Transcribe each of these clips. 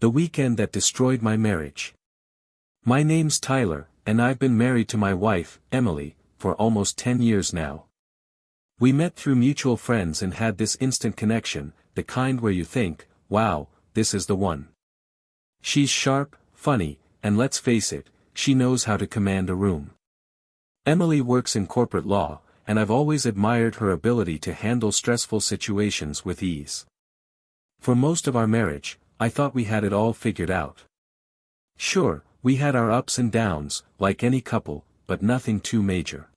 The weekend that destroyed my marriage. My name's Tyler, and I've been married to my wife, Emily, for almost 10 years now. We met through mutual friends and had this instant connection, the kind where you think, wow, this is the one. She's sharp, funny, and let's face it, she knows how to command a room. Emily works in corporate law, and I've always admired her ability to handle stressful situations with ease. For most of our marriage, I thought we had it all figured out. Sure, we had our ups and downs, like any couple, but nothing too major.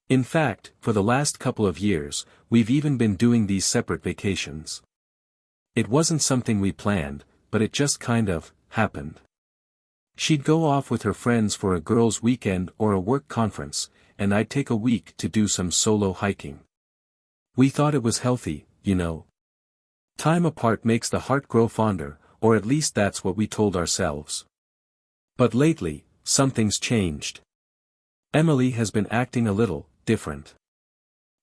In fact, for the last couple of years, we've even been doing these separate vacations. It wasn't something we planned, but it just kind of happened. She'd go off with her friends for a girls' weekend or a work conference, and I'd take a week to do some solo hiking. We thought it was healthy, you know. Time apart makes the heart grow fonder, or at least that's what we told ourselves. But lately, something's changed. Emily has been acting a little different.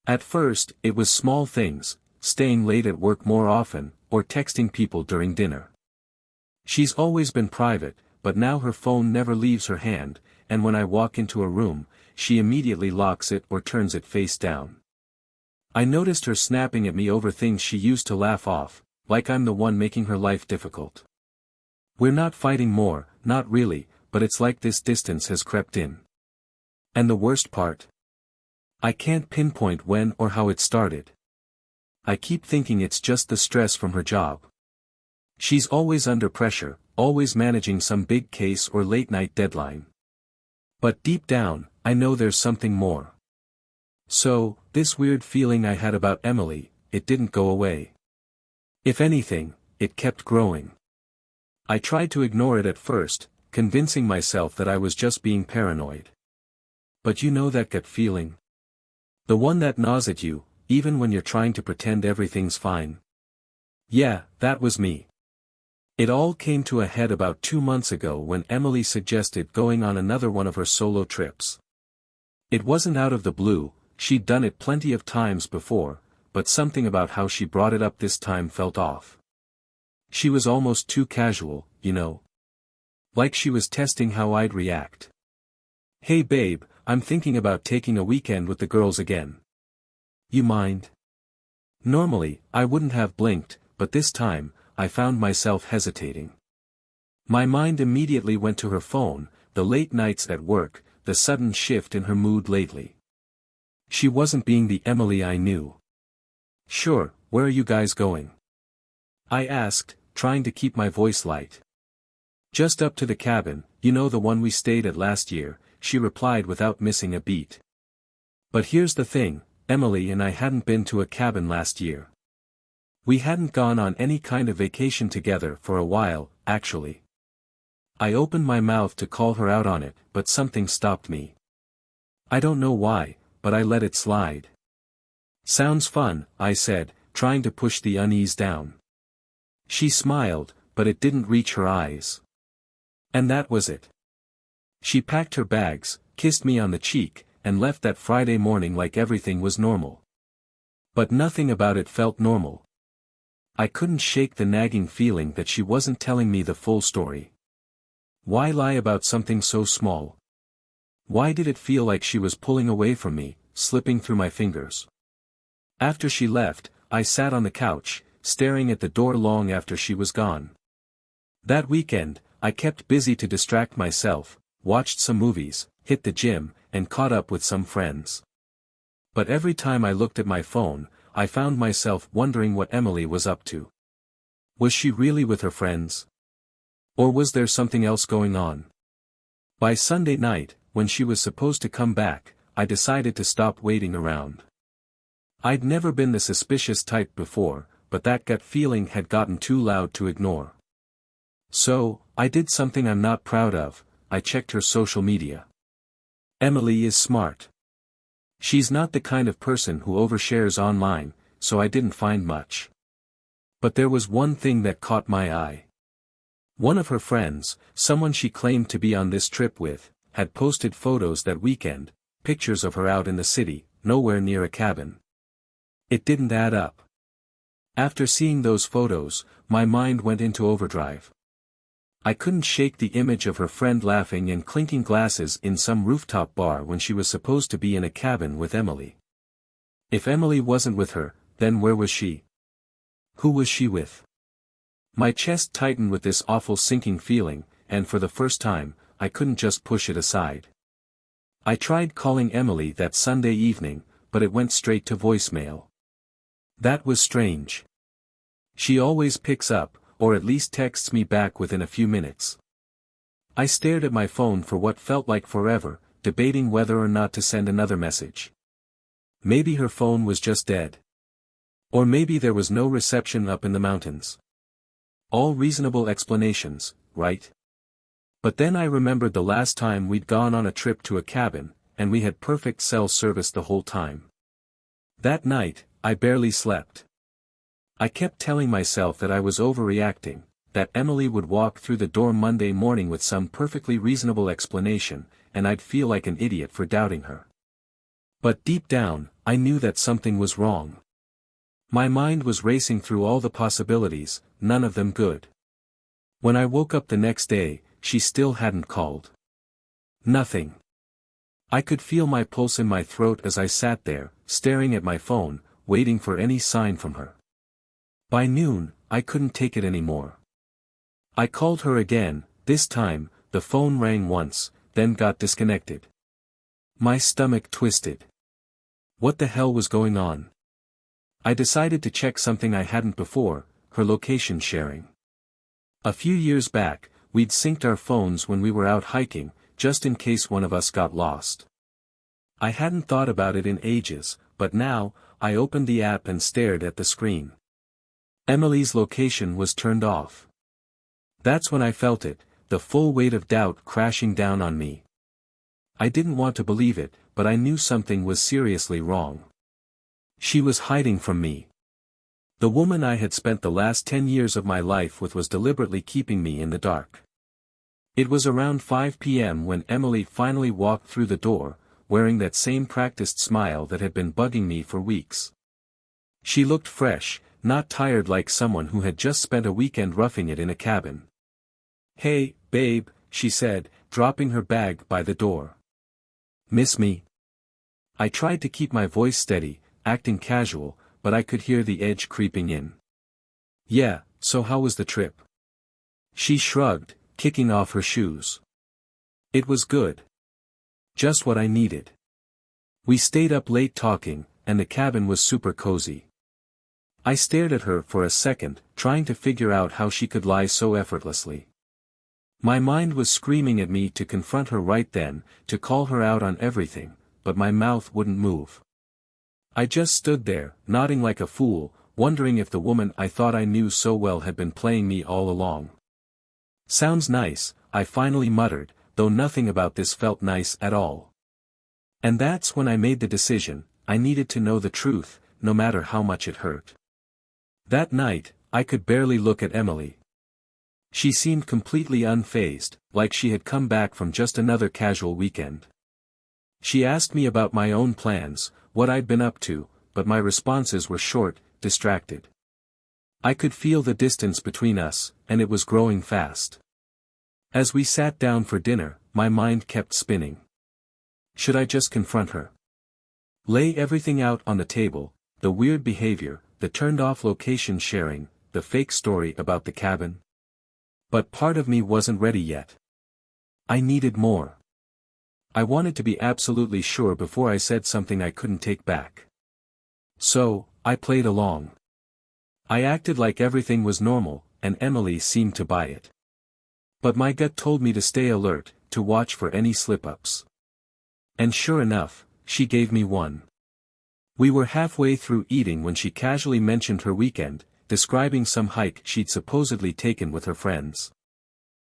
At first, it was small things, staying late at work more often, or texting people during dinner. She's always been private, but now her phone never leaves her hand, and when I walk into a room, she immediately locks it or turns it face down. I noticed her snapping at me over things she used to laugh off, like I'm the one making her life difficult. We're not fighting more, not really, but it's like this distance has crept in. And the worst part? I can't pinpoint when or how it started. I keep thinking it's just the stress from her job. She's always under pressure, always managing some big case or late-night deadline. But deep down, I know there's something more. So, this weird feeling I had about Emily, it didn't go away. If anything, it kept growing. I tried to ignore it at first, convincing myself that I was just being paranoid. But you know that gut feeling? The one that gnaws at you, even when you're trying to pretend everything's fine. Yeah, that was me. It all came to a head about 2 months ago when Emily suggested going on another one of her solo trips. It wasn't out of the blue, she'd done it plenty of times before, but something about how she brought it up this time felt off. She was almost too casual, you know. Like she was testing how I'd react. Hey babe, I'm thinking about taking a weekend with the girls again. You mind? Normally, I wouldn't have blinked, but this time, I found myself hesitating. My mind immediately went to her phone, the late nights at work, the sudden shift in her mood lately. She wasn't being the Emily I knew. Sure, where are you guys going? I asked, trying to keep my voice light. Just up to the cabin, you know, the one we stayed at last year, she replied without missing a beat. But here's the thing, Emily and I hadn't been to a cabin last year. We hadn't gone on any kind of vacation together for a while, actually. I opened my mouth to call her out on it, but something stopped me. I don't know why, but I let it slide. Sounds fun, I said, trying to push the unease down. She smiled, but it didn't reach her eyes. And that was it. She packed her bags, kissed me on the cheek, and left that Friday morning like everything was normal. But nothing about it felt normal. I couldn't shake the nagging feeling that she wasn't telling me the full story. Why lie about something so small? Why did it feel like she was pulling away from me, slipping through my fingers? After she left, I sat on the couch, staring at the door long after she was gone. That weekend, I kept busy to distract myself, watched some movies, hit the gym, and caught up with some friends. But every time I looked at my phone, I found myself wondering what Emily was up to. Was she really with her friends? Or was there something else going on? By Sunday night, when she was supposed to come back, I decided to stop waiting around. I'd never been the suspicious type before, but that gut feeling had gotten too loud to ignore. So, I did something I'm not proud of, I checked her social media. Emily is smart. She's not the kind of person who overshares online, so I didn't find much. But there was one thing that caught my eye. One of her friends, someone she claimed to be on this trip with, had posted photos that weekend, pictures of her out in the city, nowhere near a cabin. It didn't add up. After seeing those photos, my mind went into overdrive. I couldn't shake the image of her friend laughing and clinking glasses in some rooftop bar when she was supposed to be in a cabin with Emily. If Emily wasn't with her, then where was she? Who was she with? My chest tightened with this awful sinking feeling, and for the first time, I couldn't just push it aside. I tried calling Emily that Sunday evening, but it went straight to voicemail. That was strange. She always picks up, or at least texts me back within a few minutes. I stared at my phone for what felt like forever, debating whether or not to send another message. Maybe her phone was just dead. Or maybe there was no reception up in the mountains. All reasonable explanations, right? But then I remembered the last time we'd gone on a trip to a cabin, and we had perfect cell service the whole time. That night, I barely slept. I kept telling myself that I was overreacting, that Emily would walk through the door Monday morning with some perfectly reasonable explanation, and I'd feel like an idiot for doubting her. But deep down, I knew that something was wrong. My mind was racing through all the possibilities, none of them good. When I woke up the next day, she still hadn't called. Nothing. I could feel my pulse in my throat as I sat there, staring at my phone, waiting for any sign from her. By noon, I couldn't take it anymore. I called her again. This time, the phone rang once, then got disconnected. My stomach twisted. What the hell was going on? I decided to check something I hadn't before, her location sharing. A few years back, we'd synced our phones when we were out hiking, just in case one of us got lost. I hadn't thought about it in ages, but now, I opened the app and stared at the screen. Emily's location was turned off. That's when I felt it, the full weight of doubt crashing down on me. I didn't want to believe it, but I knew something was seriously wrong. She was hiding from me. The woman I had spent the last 10 years of my life with was deliberately keeping me in the dark. It was around 5 p.m. when Emily finally walked through the door, wearing that same practiced smile that had been bugging me for weeks. She looked fresh, not tired like someone who had just spent a weekend roughing it in a cabin. "Hey, babe," she said, dropping her bag by the door. "Miss me?" I tried to keep my voice steady, acting casual, but I could hear the edge creeping in. "Yeah, so how was the trip?" She shrugged, kicking off her shoes. "It was good. Just what I needed. We stayed up late talking, and the cabin was super cozy." I stared at her for a second, trying to figure out how she could lie so effortlessly. My mind was screaming at me to confront her right then, to call her out on everything, but my mouth wouldn't move. I just stood there, nodding like a fool, wondering if the woman I thought I knew so well had been playing me all along. "Sounds nice," I finally muttered, though nothing about this felt nice at all. And that's when I made the decision, I needed to know the truth, no matter how much it hurt. That night, I could barely look at Emily. She seemed completely unfazed, like she had come back from just another casual weekend. She asked me about my own plans, what I'd been up to, but my responses were short, distracted. I could feel the distance between us, and it was growing fast. As we sat down for dinner, my mind kept spinning. Should I just confront her? Lay everything out on the table, the weird behavior, the turned-off location sharing, the fake story about the cabin? But part of me wasn't ready yet. I needed more. I wanted to be absolutely sure before I said something I couldn't take back. So, I played along. I acted like everything was normal, and Emily seemed to buy it. But my gut told me to stay alert, to watch for any slip-ups. And sure enough, she gave me one. We were halfway through eating when she casually mentioned her weekend, describing some hike she'd supposedly taken with her friends.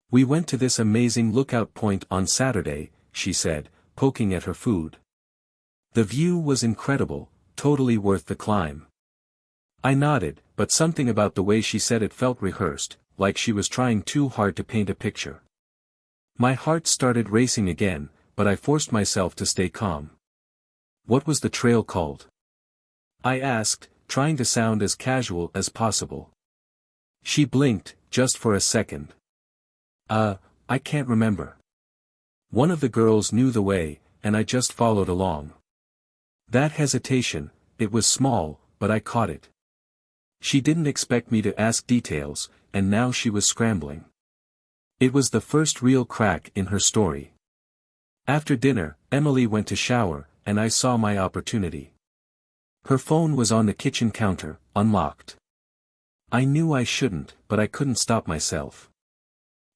"We went to this amazing lookout point on Saturday," she said, poking at her food. "The view was incredible, totally worth the climb." I nodded, but something about the way she said it felt rehearsed, like she was trying too hard to paint a picture. My heart started racing again, but I forced myself to stay calm. "What was the trail called?" I asked, trying to sound as casual as possible. She blinked, just for a second. I can't remember. One of the girls knew the way, and I just followed along. That hesitation, it was small, but I caught it. She didn't expect me to ask details, and now she was scrambling. It was the first real crack in her story. After dinner, Emily went to shower, and I saw my opportunity. Her phone was on the kitchen counter, unlocked. I knew I shouldn't, but I couldn't stop myself.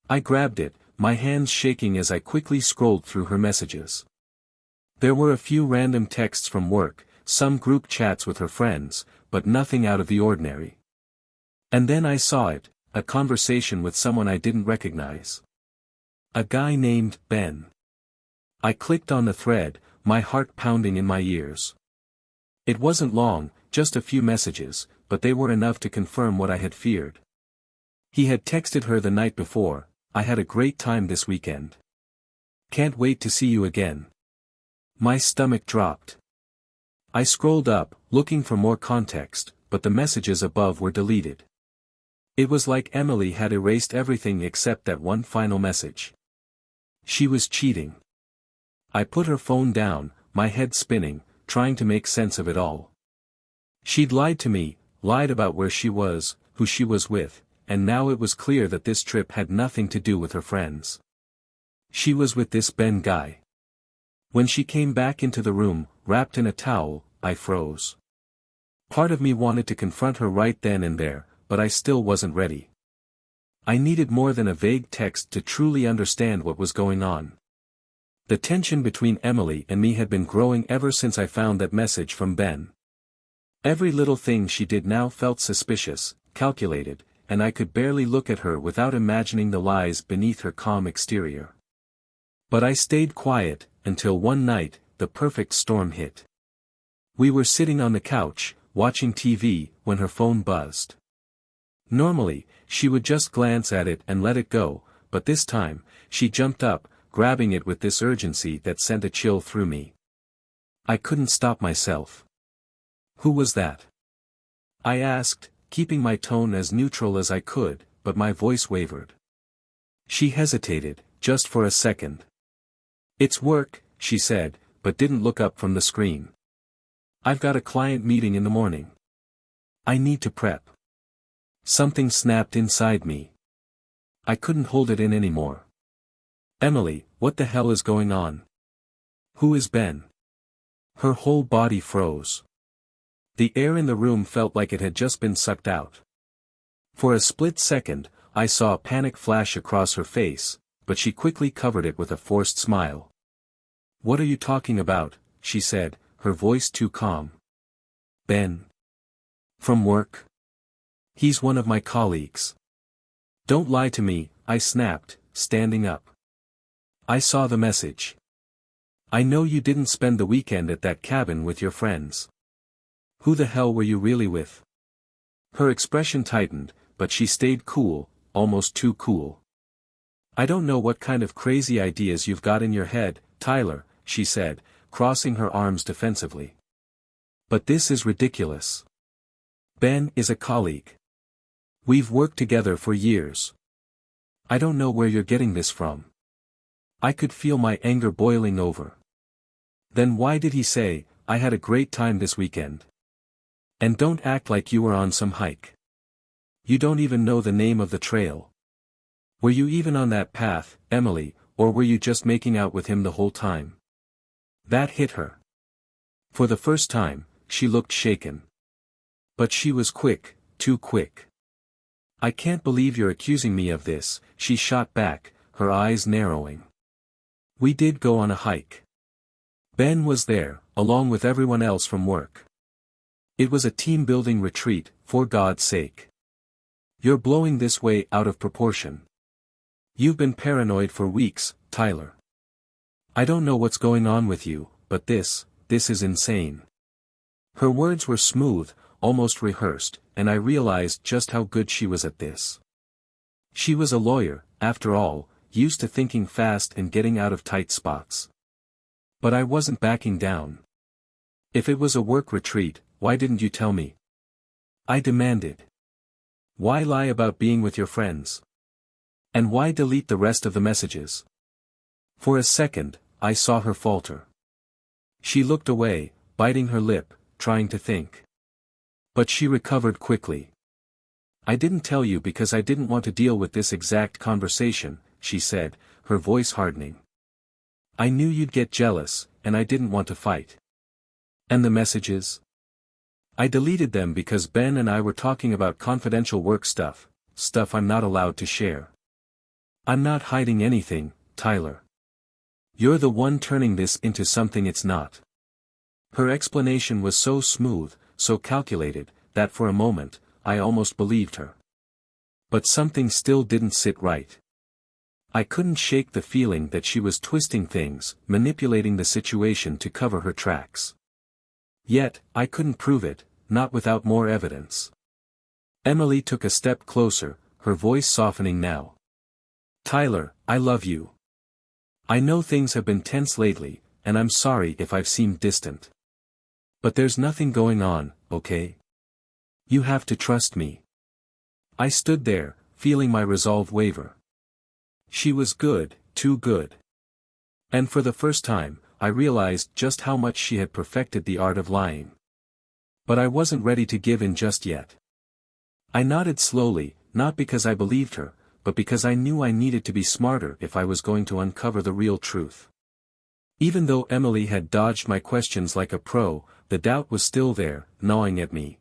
I grabbed it, my hands shaking as I quickly scrolled through her messages. There were a few random texts from work, some group chats with her friends, but nothing out of the ordinary. And then I saw it, a conversation with someone I didn't recognize. A guy named Ben. I clicked on the thread, my heart pounding in my ears. It wasn't long, just a few messages, but they were enough to confirm what I had feared. He had texted her the night before, "I had a great time this weekend. Can't wait to see you again." My stomach dropped. I scrolled up, looking for more context, but the messages above were deleted. It was like Emily had erased everything except that one final message. She was cheating. I put her phone down, my head spinning, trying to make sense of it all. She'd lied to me, lied about where she was, who she was with, and now it was clear that this trip had nothing to do with her friends. She was with this Ben guy. When she came back into the room, wrapped in a towel, I froze. Part of me wanted to confront her right then and there, but I still wasn't ready. I needed more than a vague text to truly understand what was going on. The tension between Emily and me had been growing ever since I found that message from Ben. Every little thing she did now felt suspicious, calculated, and I could barely look at her without imagining the lies beneath her calm exterior. But I stayed quiet, until one night, the perfect storm hit. We were sitting on the couch, watching TV, when her phone buzzed. Normally, she would just glance at it and let it go, but this time, she jumped up, grabbing it with this urgency that sent a chill through me. I couldn't stop myself. "Who was that?" I asked, keeping my tone as neutral as I could, but my voice wavered. She hesitated, just for a second. "It's work," she said, but didn't look up from the screen. "I've got a client meeting in the morning. I need to prep." Something snapped inside me. I couldn't hold it in anymore. "Emily, what the hell is going on? Who is Ben?" Her whole body froze. The air in the room felt like it had just been sucked out. For a split second, I saw a panic flash across her face, but she quickly covered it with a forced smile. "What are you talking about?" she said, her voice too calm. "Ben. From work. He's one of my colleagues." "Don't lie to me," I snapped, standing up. "I saw the message. I know you didn't spend the weekend at that cabin with your friends. Who the hell were you really with?" Her expression tightened, but she stayed cool, almost too cool. "I don't know what kind of crazy ideas you've got in your head, Tyler," she said, crossing her arms defensively. "But this is ridiculous. Ben is a colleague. We've worked together for years. I don't know where you're getting this from." I could feel my anger boiling over. "Then why did he say, 'I had a great time this weekend'? And don't act like you were on some hike. You don't even know the name of the trail. Were you even on that path, Emily, or were you just making out with him the whole time?" That hit her. For the first time, she looked shaken. But she was quick, too quick. "I can't believe you're accusing me of this," she shot back, her eyes narrowing. "We did go on a hike. Ben was there, along with everyone else from work. It was a team-building retreat, for God's sake. You're blowing this way out of proportion. You've been paranoid for weeks, Tyler. I don't know what's going on with you, but this is insane." Her words were smooth, almost rehearsed, and I realized just how good she was at this. She was a lawyer, after all, used to thinking fast and getting out of tight spots. But I wasn't backing down. "If it was a work retreat, why didn't you tell me?" I demanded. "Why lie about being with your friends?" And why delete the rest of the messages? For a second, I saw her falter. She looked away, biting her lip, trying to think. But she recovered quickly. I didn't tell you because I didn't want to deal with this exact conversation, she said, her voice hardening. I knew you'd get jealous, and I didn't want to fight. And the messages? I deleted them because Ben and I were talking about confidential work stuff I'm not allowed to share. I'm not hiding anything, Tyler. You're the one turning this into something it's not. Her explanation was so smooth, so calculated, that for a moment, I almost believed her. But something still didn't sit right. I couldn't shake the feeling that she was twisting things, manipulating the situation to cover her tracks. Yet, I couldn't prove it, not without more evidence. Emily took a step closer, her voice softening now. Tyler, I love you. I know things have been tense lately, and I'm sorry if I've seemed distant. But there's nothing going on, okay? You have to trust me. I stood there, feeling my resolve waver. She was good, too good. And for the first time, I realized just how much she had perfected the art of lying. But I wasn't ready to give in just yet. I nodded slowly, not because I believed her, but because I knew I needed to be smarter if I was going to uncover the real truth. Even though Emily had dodged my questions like a pro, the doubt was still there, gnawing at me.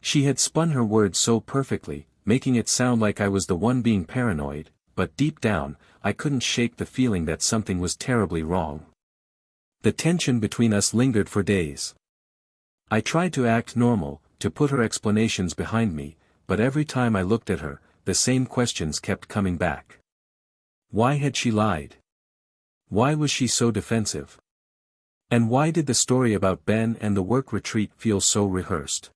She had spun her words so perfectly, making it sound like I was the one being paranoid, but deep down, I couldn't shake the feeling that something was terribly wrong. The tension between us lingered for days. I tried to act normal, to put her explanations behind me, but every time I looked at her, the same questions kept coming back. Why had she lied? Why was she so defensive? And why did the story about Ben and the work retreat feel so rehearsed?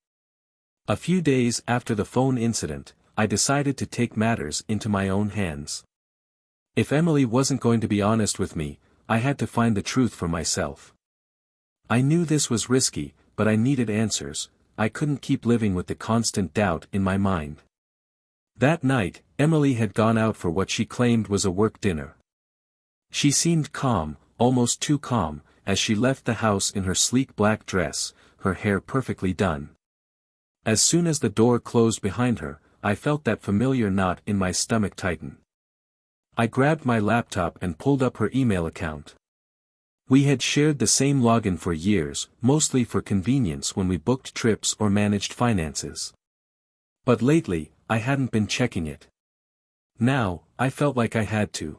A few days after the phone incident, I decided to take matters into my own hands. If Emily wasn't going to be honest with me, I had to find the truth for myself. I knew this was risky, but I needed answers. I couldn't keep living with the constant doubt in my mind. That night, Emily had gone out for what she claimed was a work dinner. She seemed calm, almost too calm, as she left the house in her sleek black dress, her hair perfectly done. As soon as the door closed behind her, I felt that familiar knot in my stomach tighten. I grabbed my laptop and pulled up her email account. We had shared the same login for years, mostly for convenience when we booked trips or managed finances. But lately, I hadn't been checking it. Now, I felt like I had to.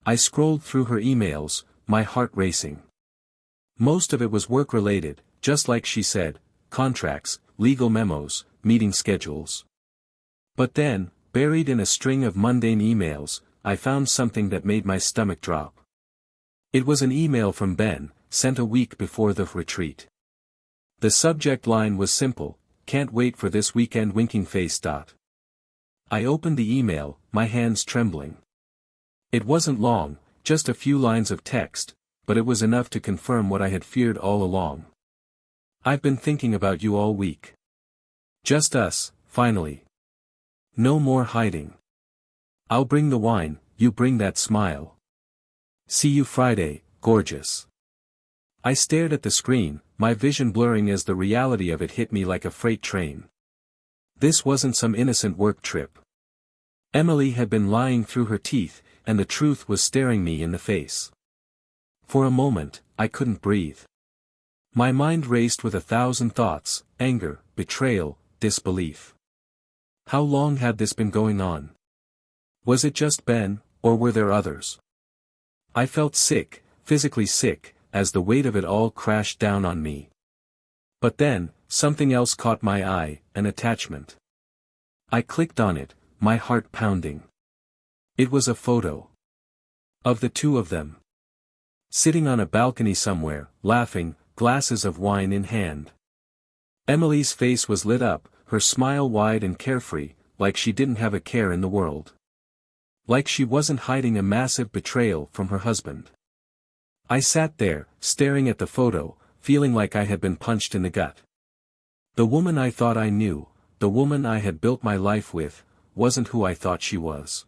I scrolled through her emails, my heart racing. Most of it was work-related, just like she said, contracts, legal memos, meeting schedules. But then, buried in a string of mundane emails, I found something that made my stomach drop. It was an email from Ben, sent a week before the retreat. The subject line was simple, "Can't wait for this weekend winking face." I opened the email, my hands trembling. It wasn't long, just a few lines of text, but it was enough to confirm what I had feared all along. I've been thinking about you all week. Just us, finally. No more hiding. I'll bring the wine, you bring that smile. See you Friday, gorgeous. I stared at the screen, my vision blurring as the reality of it hit me like a freight train. This wasn't some innocent work trip. Emily had been lying through her teeth, and the truth was staring me in the face. For a moment, I couldn't breathe. My mind raced with 1,000 thoughts, anger, betrayal, disbelief. How long had this been going on? Was it just Ben, or were there others? I felt sick, physically sick, as the weight of it all crashed down on me. But then, something else caught my eye, an attachment. I clicked on it, my heart pounding. It was a photo. Of the two of them. Sitting on a balcony somewhere, laughing, glasses of wine in hand. Emily's face was lit up, her smile wide and carefree, like she didn't have a care in the world. Like she wasn't hiding a massive betrayal from her husband. I sat there, staring at the photo, feeling like I had been punched in the gut. The woman I thought I knew, the woman I had built my life with, wasn't who I thought she was.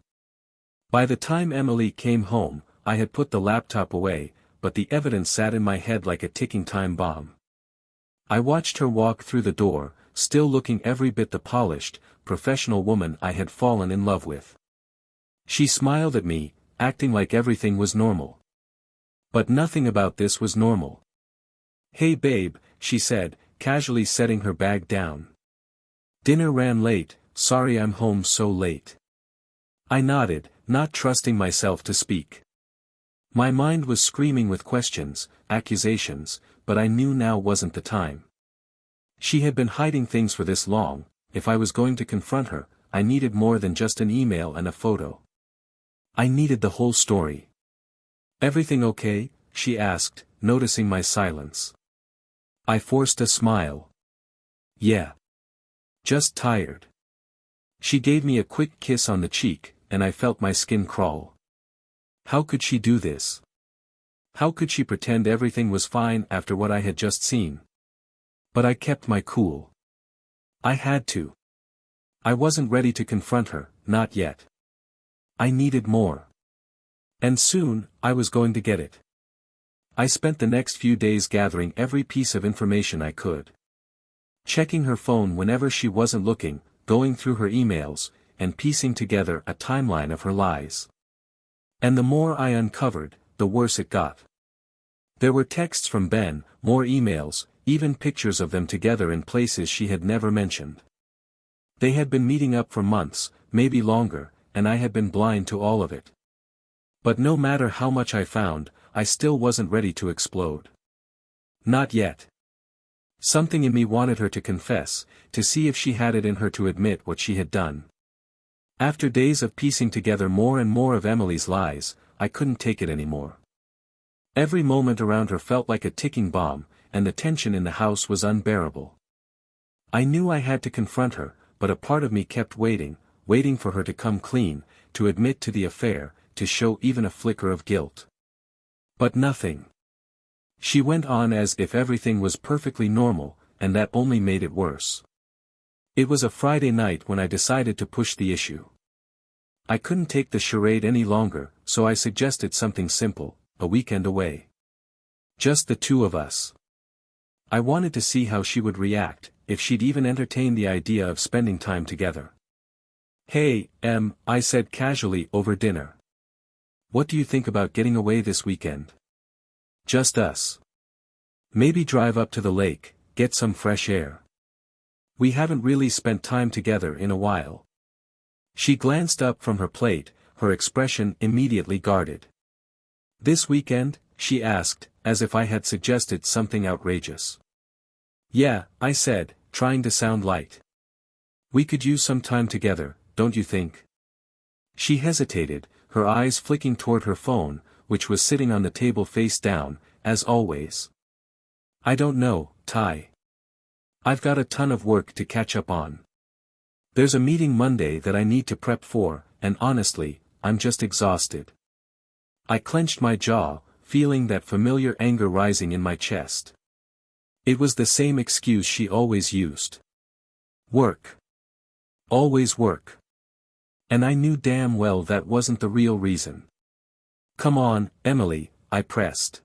By the time Emily came home, I had put the laptop away, but the evidence sat in my head like a ticking time bomb. I watched her walk through the door, still looking every bit the polished, professional woman I had fallen in love with. She smiled at me, acting like everything was normal. But nothing about this was normal. "Hey babe," she said, casually setting her bag down. "Dinner ran late, sorry I'm home so late." I nodded, not trusting myself to speak. My mind was screaming with questions, accusations, but I knew now wasn't the time. She had been hiding things for this long. If I was going to confront her, I needed more than just an email and a photo. I needed the whole story. "Everything okay?" she asked, noticing my silence. I forced a smile. "Yeah. Just tired." She gave me a quick kiss on the cheek, and I felt my skin crawl. How could she do this? How could she pretend everything was fine after what I had just seen? But I kept my cool. I had to. I wasn't ready to confront her, not yet. I needed more. And soon, I was going to get it. I spent the next few days gathering every piece of information I could. Checking her phone whenever she wasn't looking, going through her emails, and piecing together a timeline of her lies. And the more I uncovered, the worse it got. There were texts from Ben, more emails, even pictures of them together in places she had never mentioned. They had been meeting up for months, maybe longer, and I had been blind to all of it. But no matter how much I found, I still wasn't ready to explode. Not yet. Something in me wanted her to confess, to see if she had it in her to admit what she had done. After days of piecing together more and more of Emily's lies, I couldn't take it anymore. Every moment around her felt like a ticking bomb, and the tension in the house was unbearable. I knew I had to confront her, but a part of me kept waiting for her to come clean, to admit to the affair, to show even a flicker of guilt. But nothing. She went on as if everything was perfectly normal, and that only made it worse. It was a Friday night when I decided to push the issue. I couldn't take the charade any longer, so I suggested something simple, a weekend away. Just the two of us. I wanted to see how she would react, if she'd even entertain the idea of spending time together. "Hey, I said casually over dinner. What do you think about getting away this weekend? Just us. Maybe drive up to the lake, get some fresh air. We haven't really spent time together in a while." She glanced up from her plate, her expression immediately guarded. "This weekend?" she asked, as if I had suggested something outrageous. "Yeah," I said, trying to sound light. "We could use some time together, don't you think?" She hesitated, her eyes flicking toward her phone, which was sitting on the table face down, as always. "I don't know, Ty. I've got a ton of work to catch up on. There's a meeting Monday that I need to prep for, and honestly, I'm just exhausted." I clenched my jaw, feeling that familiar anger rising in my chest. It was the same excuse she always used. Work. Always work. And I knew damn well that wasn't the real reason. "Come on, Emily," I pressed.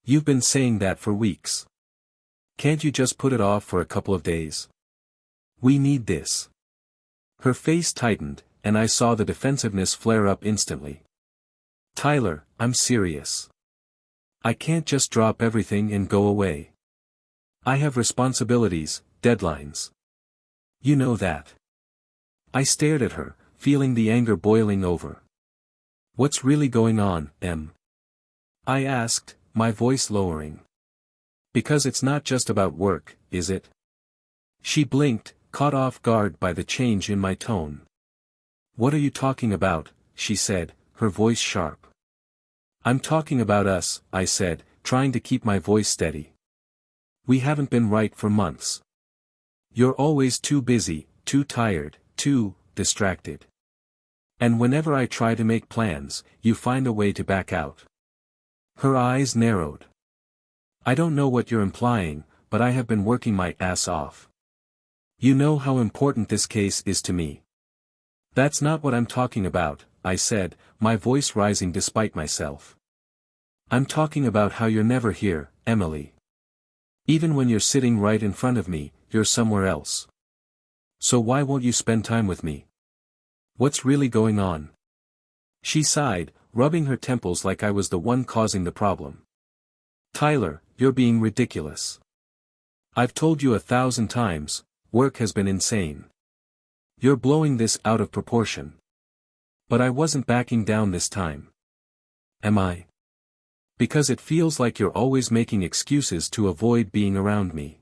"You've been saying that for weeks. Can't you just put it off for a couple of days? We need this." Her face tightened, and I saw the defensiveness flare up instantly. "Tyler, I'm serious. I can't just drop everything and go away. I have responsibilities, deadlines. You know that." I stared at her, feeling the anger boiling over. "What's really going on, Em?" I asked, my voice lowering. "Because it's not just about work, is it?" She blinked, caught off guard by the change in my tone. "What are you talking about?" she said, her voice sharp. "I'm talking about us," I said, trying to keep my voice steady. "We haven't been right for months. You're always too busy, too tired, too distracted. And whenever I try to make plans, you find a way to back out." Her eyes narrowed. "I don't know what you're implying, but I have been working my ass off. You know how important this case is to me." "That's not what I'm talking about," I said, my voice rising despite myself. I'm talking about how you're never here, Emily. Even when you're sitting right in front of me, you're somewhere else. So why won't you spend time with me? What's really going on? She sighed, rubbing her temples like I was the one causing the problem. Tyler, you're being ridiculous. I've told you 1,000 times, work has been insane. You're blowing this out of proportion. But I wasn't backing down this time. Am I? Because it feels like you're always making excuses to avoid being around me.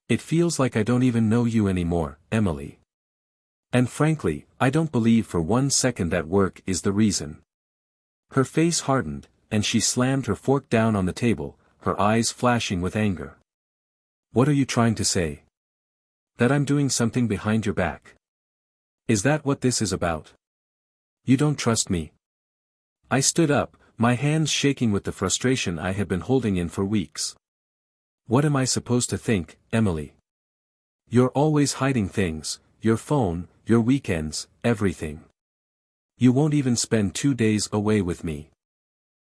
It feels like I don't even know you anymore, Emily. And frankly, I don't believe for 1 second that work is the reason. Her face hardened, and she slammed her fork down on the table, her eyes flashing with anger. What are you trying to say? That I'm doing something behind your back? Is that what this is about? You don't trust me? I stood up, my hands shaking with the frustration I had been holding in for weeks. What am I supposed to think, Emily? You're always hiding things, your phone, your weekends, everything. You won't even spend 2 days away with me.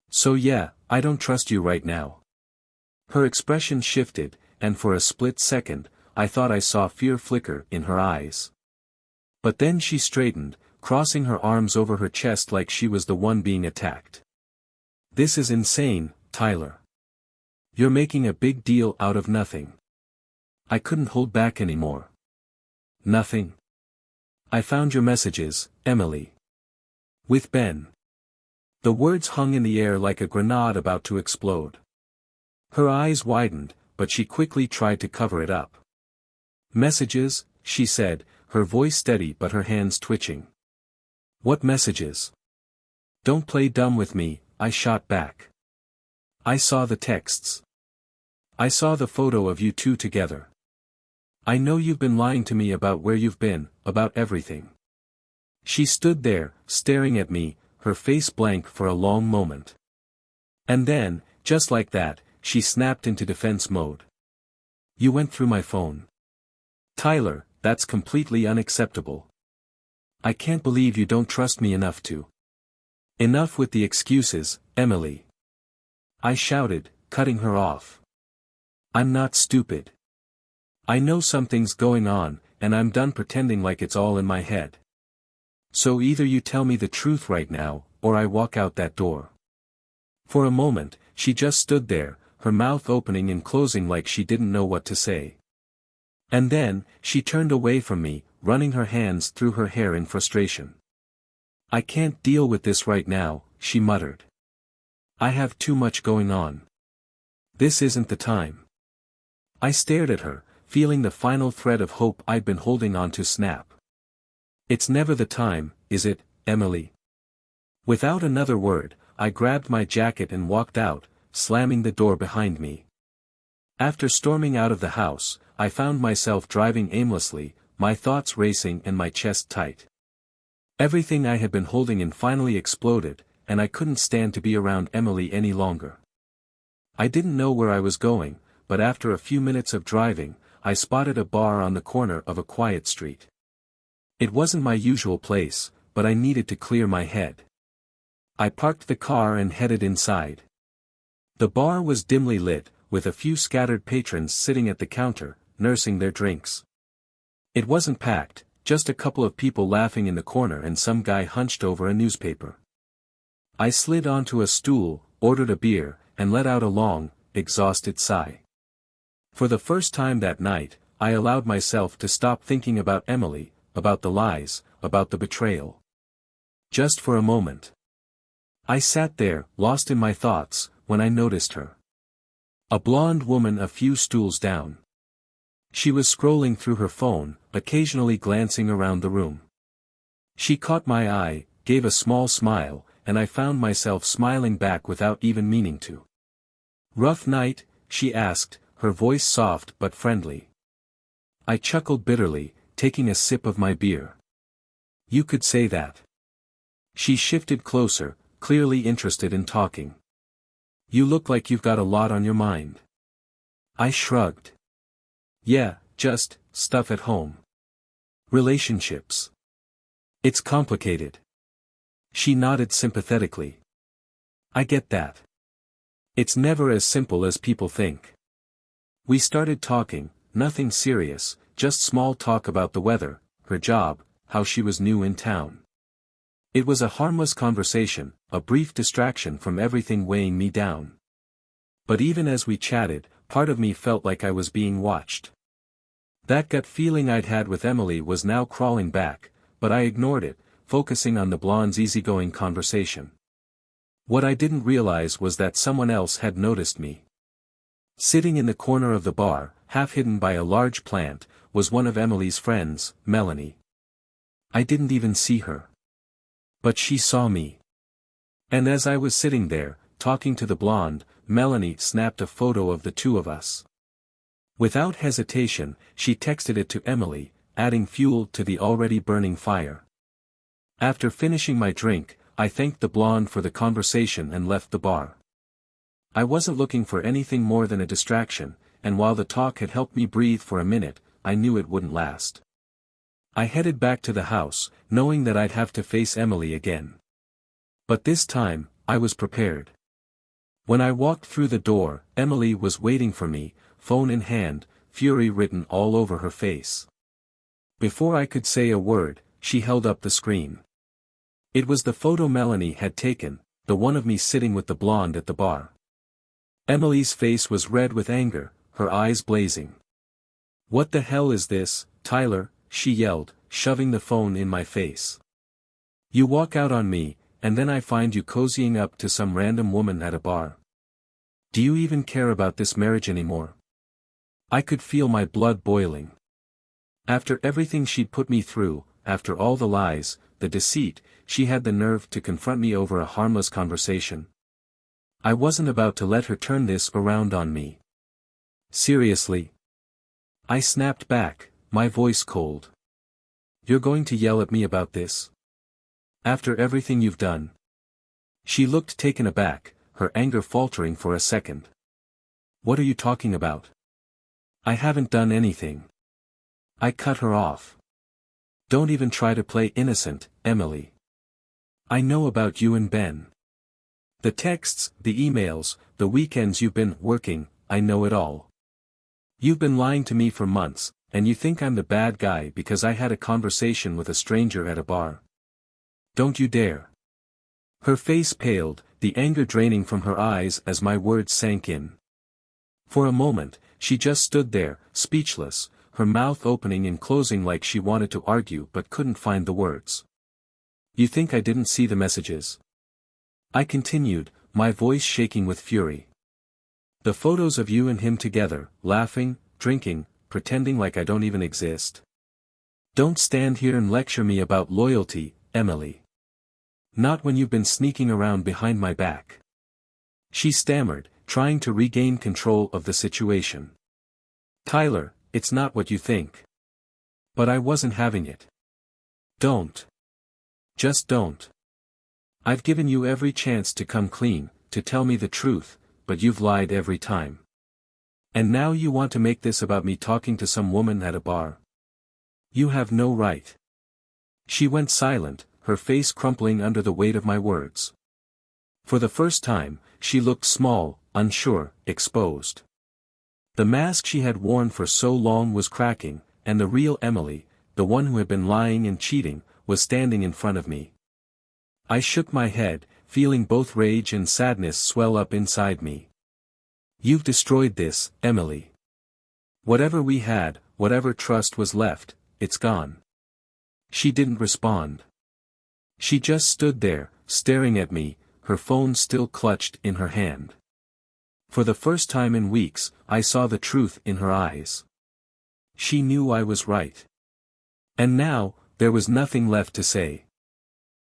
So yeah, I don't trust you right now. Her expression shifted, and for a split second, I thought I saw fear flicker in her eyes. But then she straightened, crossing her arms over her chest like she was the one being attacked. This is insane, Tyler. You're making a big deal out of nothing. I couldn't hold back anymore. Nothing. I found your messages, Emily. With Ben. The words hung in the air like a grenade about to explode. Her eyes widened, but she quickly tried to cover it up. Messages, she said, her voice steady but her hands twitching. What messages? Don't play dumb with me, I shot back. I saw the texts. I saw the photo of you two together. I know you've been lying to me about where you've been, about everything. She stood there, staring at me, her face blank for a long moment. And then, just like that, she snapped into defense mode. You went through my phone. Tyler, that's completely unacceptable. I can't believe you don't trust me enough to. Enough with the excuses, Emily. I shouted, cutting her off. I'm not stupid. I know something's going on, and I'm done pretending like it's all in my head. So either you tell me the truth right now, or I walk out that door. For a moment, she just stood there, her mouth opening and closing like she didn't know what to say. And then, she turned away from me, running her hands through her hair in frustration. I can't deal with this right now, she muttered. I have too much going on. This isn't the time. I stared at her, feeling the final thread of hope I'd been holding on to snap. It's never the time, is it, Emily? Without another word, I grabbed my jacket and walked out, slamming the door behind me. After storming out of the house, I found myself driving aimlessly, my thoughts racing and my chest tight. Everything I had been holding in finally exploded, and I couldn't stand to be around Emily any longer. I didn't know where I was going, but after a few minutes of driving, I spotted a bar on the corner of a quiet street. It wasn't my usual place, but I needed to clear my head. I parked the car and headed inside. The bar was dimly lit, with a few scattered patrons sitting at the counter, nursing their drinks. It wasn't packed, just a couple of people laughing in the corner and some guy hunched over a newspaper. I slid onto a stool, ordered a beer, and let out a long, exhausted sigh. For the first time that night, I allowed myself to stop thinking about Emily, about the lies, about the betrayal. Just for a moment. I sat there, lost in my thoughts, when I noticed her. A blonde woman a few stools down. She was scrolling through her phone, occasionally glancing around the room. She caught my eye, gave a small smile, and I found myself smiling back without even meaning to. Rough night? She asked, her voice soft but friendly. I chuckled bitterly, taking a sip of my beer. You could say that. She shifted closer, clearly interested in talking. You look like you've got a lot on your mind. I shrugged. Yeah, just stuff at home. Relationships. It's complicated. She nodded sympathetically. I get that. It's never as simple as people think. We started talking, nothing serious, just small talk about the weather, her job, how she was new in town. It was a harmless conversation, a brief distraction from everything weighing me down. But even as we chatted, part of me felt like I was being watched. That gut feeling I'd had with Emily was now crawling back, but I ignored it, focusing on the blonde's easygoing conversation. What I didn't realize was that someone else had noticed me. Sitting in the corner of the bar, half hidden by a large plant, was one of Emily's friends, Melanie. I didn't even see her. But she saw me. And as I was sitting there, talking to the blonde, Melanie snapped a photo of the two of us. Without hesitation, she texted it to Emily, adding fuel to the already burning fire. After finishing my drink, I thanked the blonde for the conversation and left the bar. I wasn't looking for anything more than a distraction, and while the talk had helped me breathe for a minute, I knew it wouldn't last. I headed back to the house, knowing that I'd have to face Emily again. But this time, I was prepared. When I walked through the door, Emily was waiting for me, phone in hand, fury written all over her face. Before I could say a word, she held up the screen. It was the photo Melanie had taken, the one of me sitting with the blonde at the bar. Emily's face was red with anger, her eyes blazing. "What the hell is this, Tyler?" she yelled, shoving the phone in my face. "You walk out on me, and then I find you cozying up to some random woman at a bar. Do you even care about this marriage anymore?" I could feel my blood boiling. After everything she'd put me through, after all the lies, the deceit, she had the nerve to confront me over a harmless conversation. I wasn't about to let her turn this around on me. "Seriously?" I snapped back, my voice cold. "You're going to yell at me about this? After everything you've done?" She looked taken aback, her anger faltering for a second. "What are you talking about? I haven't done anything." I cut her off. "Don't even try to play innocent, Emily. I know about you and Ben. The texts, the emails, the weekends you've been working, I know it all. You've been lying to me for months, and you think I'm the bad guy because I had a conversation with a stranger at a bar. Don't you dare." Her face paled, the anger draining from her eyes as my words sank in. For a moment, she just stood there, speechless, her mouth opening and closing like she wanted to argue but couldn't find the words. "You think I didn't see the messages?" I continued, my voice shaking with fury. "The photos of you and him together, laughing, drinking, pretending like I don't even exist. Don't stand here and lecture me about loyalty, Emily. Not when you've been sneaking around behind my back." She stammered, trying to regain control of the situation. "Tyler, it's not what you think." But I wasn't having it. "Don't. Just don't. I've given you every chance to come clean, to tell me the truth, but you've lied every time. And now you want to make this about me talking to some woman at a bar. You have no right." She went silent, her face crumpling under the weight of my words. For the first time, she looked small, unsure, exposed. The mask she had worn for so long was cracking, and the real Emily, the one who had been lying and cheating, was standing in front of me. I shook my head, feeling both rage and sadness swell up inside me. "You've destroyed this, Emily. Whatever we had, whatever trust was left, it's gone." She didn't respond. She just stood there, staring at me, her phone still clutched in her hand. For the first time in weeks, I saw the truth in her eyes. She knew I was right. And now, there was nothing left to say.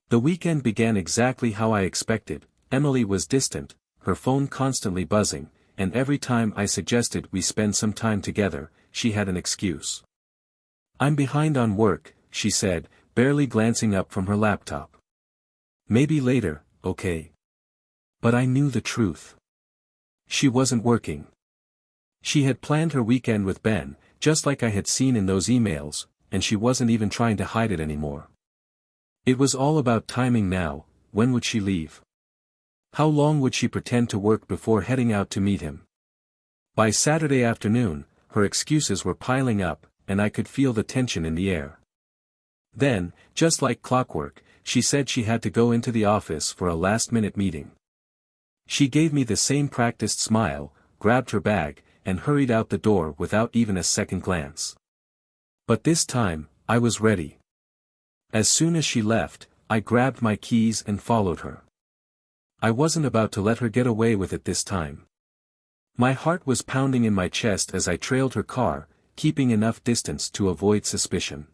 The weekend began exactly how I expected. Emily was distant, her phone constantly buzzing, and every time I suggested we spend some time together, she had an excuse. "I'm behind on work," she said, barely glancing up from her laptop. "Maybe later, okay?" But I knew the truth. She wasn't working. She had planned her weekend with Ben, just like I had seen in those emails, and she wasn't even trying to hide it anymore. It was all about timing now, when would she leave? How long would she pretend to work before heading out to meet him? By Saturday afternoon, her excuses were piling up, and I could feel the tension in the air. Then, just like clockwork, she said she had to go into the office for a last-minute meeting. She gave me the same practiced smile, grabbed her bag, and hurried out the door without even a second glance. But this time, I was ready. As soon as she left, I grabbed my keys and followed her. I wasn't about to let her get away with it this time. My heart was pounding in my chest as I trailed her car, keeping enough distance to avoid suspicion.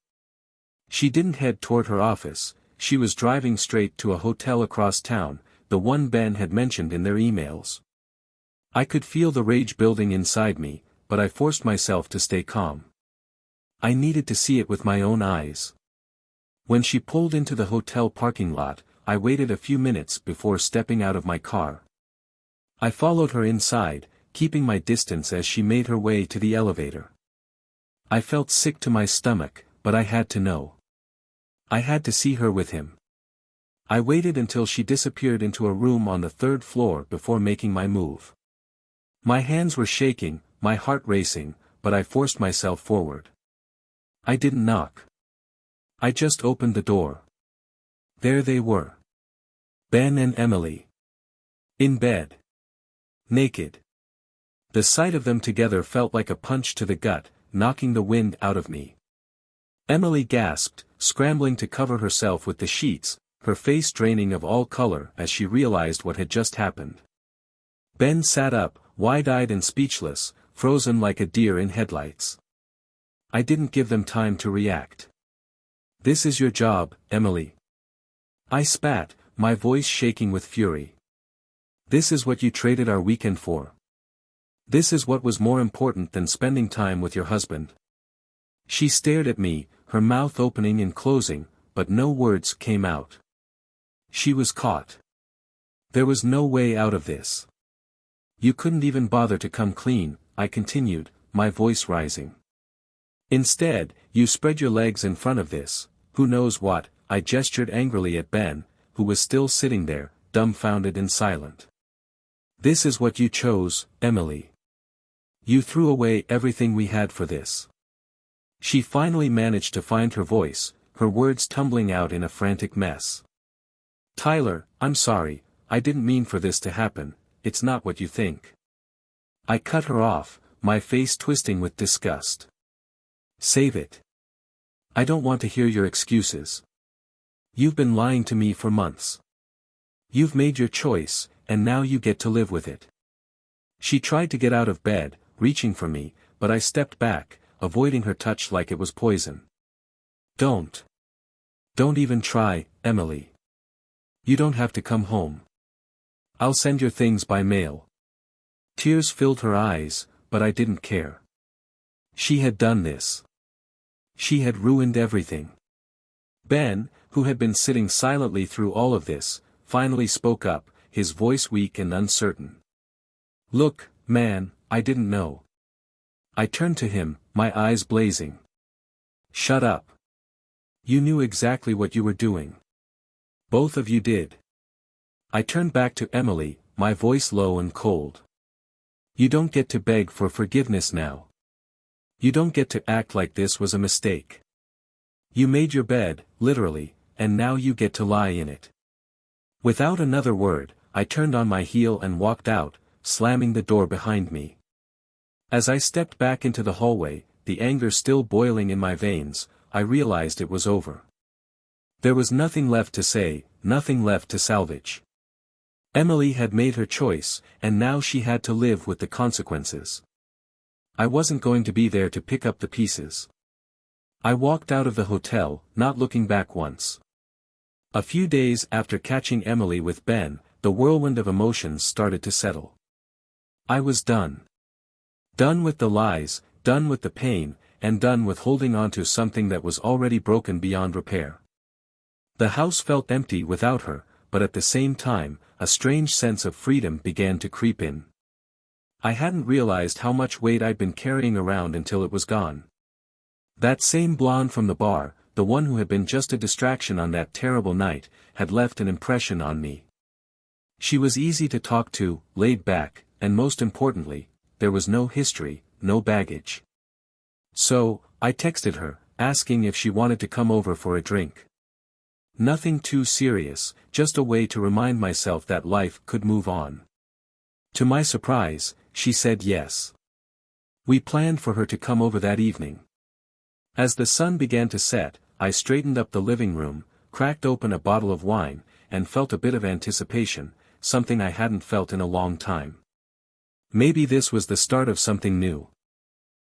She didn't head toward her office, she was driving straight to a hotel across town, the one Ben had mentioned in their emails. I could feel the rage building inside me, but I forced myself to stay calm. I needed to see it with my own eyes. When she pulled into the hotel parking lot, I waited a few minutes before stepping out of my car. I followed her inside, keeping my distance as she made her way to the elevator. I felt sick to my stomach, but I had to know. I had to see her with him. I waited until she disappeared into a room on the third floor before making my move. My hands were shaking, my heart racing, but I forced myself forward. I didn't knock. I just opened the door. There they were. Ben and Emily. In bed. Naked. The sight of them together felt like a punch to the gut, knocking the wind out of me. Emily gasped, scrambling to cover herself with the sheets, her face draining of all color as she realized what had just happened. Ben sat up, wide-eyed and speechless, frozen like a deer in headlights. I didn't give them time to react. "This is your job, Emily." I spat, my voice shaking with fury. "This is what you traded our weekend for. This is what was more important than spending time with your husband." She stared at me, her mouth opening and closing, but no words came out. She was caught. There was no way out of this. "You couldn't even bother to come clean," I continued, my voice rising. "Instead, you spread your legs in front of this, who knows what." I gestured angrily at Ben, who was still sitting there, dumbfounded and silent. "This is what you chose, Emily. You threw away everything we had for this." She finally managed to find her voice, her words tumbling out in a frantic mess. "Tyler, I'm sorry, I didn't mean for this to happen, it's not what you think." I cut her off, my face twisting with disgust. "Save it. I don't want to hear your excuses. You've been lying to me for months. You've made your choice, and now you get to live with it." She tried to get out of bed, reaching for me, but I stepped back, avoiding her touch like it was poison. Don't even try, Emily. You don't have to come home. I'll send your things by mail." Tears filled her eyes, but I didn't care. She had done this. She had ruined everything. Ben, who had been sitting silently through all of this, finally spoke up, his voice weak and uncertain. "Look, man, I didn't know." I turned to him, my eyes blazing. "Shut up. You knew exactly what you were doing. Both of you did." I turned back to Emily, my voice low and cold. "You don't get to beg for forgiveness now. You don't get to act like this was a mistake. You made your bed, literally, and now you get to lie in it." Without another word, I turned on my heel and walked out, slamming the door behind me. As I stepped back into the hallway, the anger still boiling in my veins, I realized it was over. There was nothing left to say, nothing left to salvage. Emily had made her choice, and now she had to live with the consequences. I wasn't going to be there to pick up the pieces. I walked out of the hotel, not looking back once. A few days after catching Emily with Ben, the whirlwind of emotions started to settle. I was done. Done with the lies, done with the pain, and done with holding on to something that was already broken beyond repair. The house felt empty without her, but at the same time, a strange sense of freedom began to creep in. I hadn't realized how much weight I'd been carrying around until it was gone. That same blonde from the bar, the the one who had been just a distraction on that terrible night, had left an impression on me. She was easy to talk to, laid back, and most importantly, there was no history, no baggage. So, I texted her, asking if she wanted to come over for a drink. Nothing too serious, just a way to remind myself that life could move on. To my surprise, she said yes. We planned for her to come over that evening. As the sun began to set, I straightened up the living room, cracked open a bottle of wine, and felt a bit of anticipation, something I hadn't felt in a long time. Maybe this was the start of something new.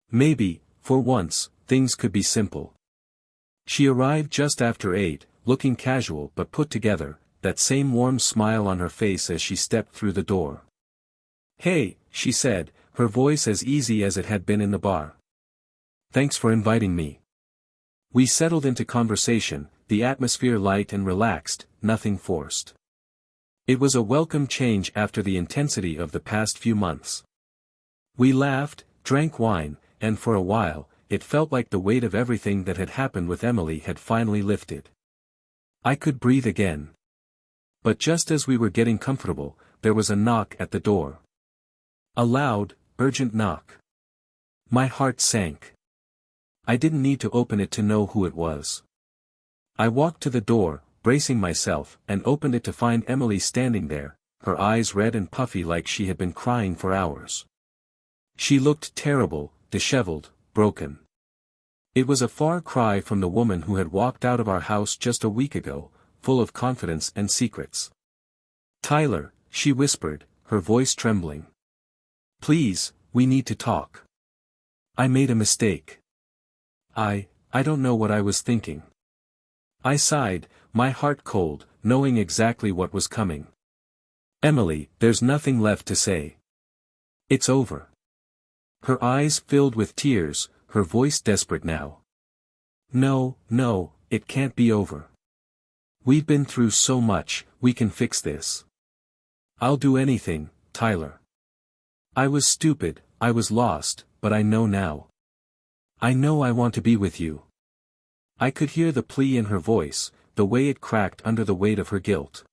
Maybe, for once, things could be simple. She arrived just after 8, looking casual but put together, that same warm smile on her face as she stepped through the door. "Hey," she said, her voice as easy as it had been in the bar. "Thanks for inviting me." We settled into conversation, the atmosphere light and relaxed, nothing forced. It was a welcome change after the intensity of the past few months. We laughed, drank wine, and for a while, it felt like the weight of everything that had happened with Emily had finally lifted. I could breathe again. But just as we were getting comfortable, there was a knock at the door. A loud, urgent knock. My heart sank. I didn't need to open it to know who it was. I walked to the door, bracing myself, and opened it to find Emily standing there, her eyes red and puffy like she had been crying for hours. She looked terrible, disheveled, broken. It was a far cry from the woman who had walked out of our house just a week ago, full of confidence and secrets. "Tyler," she whispered, her voice trembling. "Please, we need to talk. I made a mistake. I don't know what I was thinking." I sighed, my heart cold, knowing exactly what was coming. "Emily, there's nothing left to say. It's over." Her eyes filled with tears, her voice desperate now. No, it can't be over. We've been through so much, we can fix this. I'll do anything, Tyler. I was stupid, I was lost, but I know now. I know I want to be with you." I could hear the plea in her voice, the way it cracked under the weight of her guilt.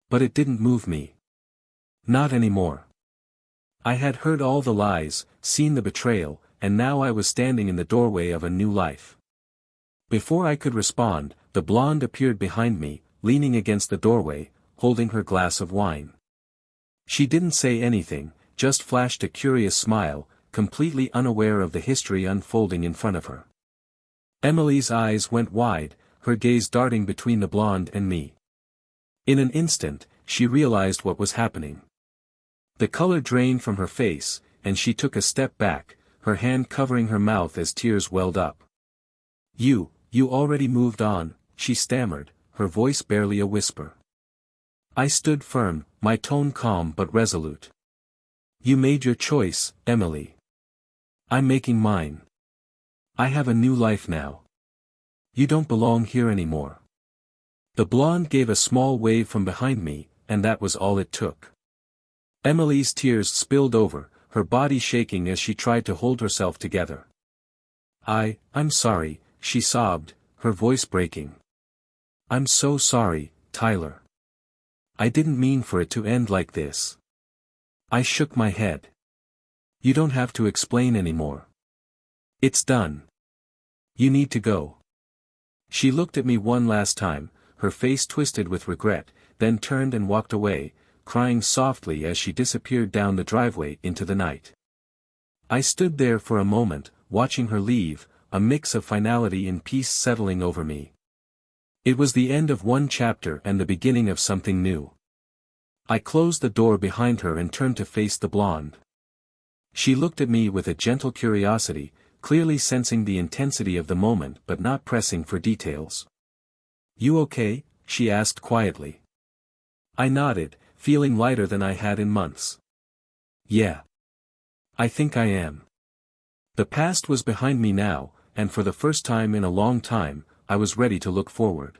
But it didn't move me. Not anymore. I had heard all the lies, seen the betrayal, and now I was standing in the doorway of a new life. Before I could respond, the blonde appeared behind me, leaning against the doorway, holding her glass of wine. She didn't say anything, just flashed a curious smile, completely unaware of the history unfolding in front of her. Emily's eyes went wide, her gaze darting between the blonde and me. In an instant, she realized what was happening. The color drained from her face, and she took a step back, her hand covering her mouth as tears welled up. You already moved on," she stammered, her voice barely a whisper. I stood firm, my tone calm but resolute. "You made your choice, Emily. I'm making mine. I have a new life now. You don't belong here anymore." The blonde gave a small wave from behind me, and that was all it took. Emily's tears spilled over, her body shaking as she tried to hold herself together. I'm sorry," she sobbed, her voice breaking. "I'm so sorry, Tyler. I didn't mean for it to end like this." I shook my head. "You don't have to explain anymore. It's done. You need to go." She looked at me one last time, her face twisted with regret, then turned and walked away, crying softly as she disappeared down the driveway into the night. I stood there for a moment, watching her leave, a mix of finality and peace settling over me. It was the end of one chapter and the beginning of something new. I closed the door behind her and turned to face the blonde. She looked at me with a gentle curiosity, clearly sensing the intensity of the moment but not pressing for details. "You okay?" she asked quietly. I nodded, feeling lighter than I had in months. "Yeah. I think I am." The past was behind me now, and for the first time in a long time, I was ready to look forward.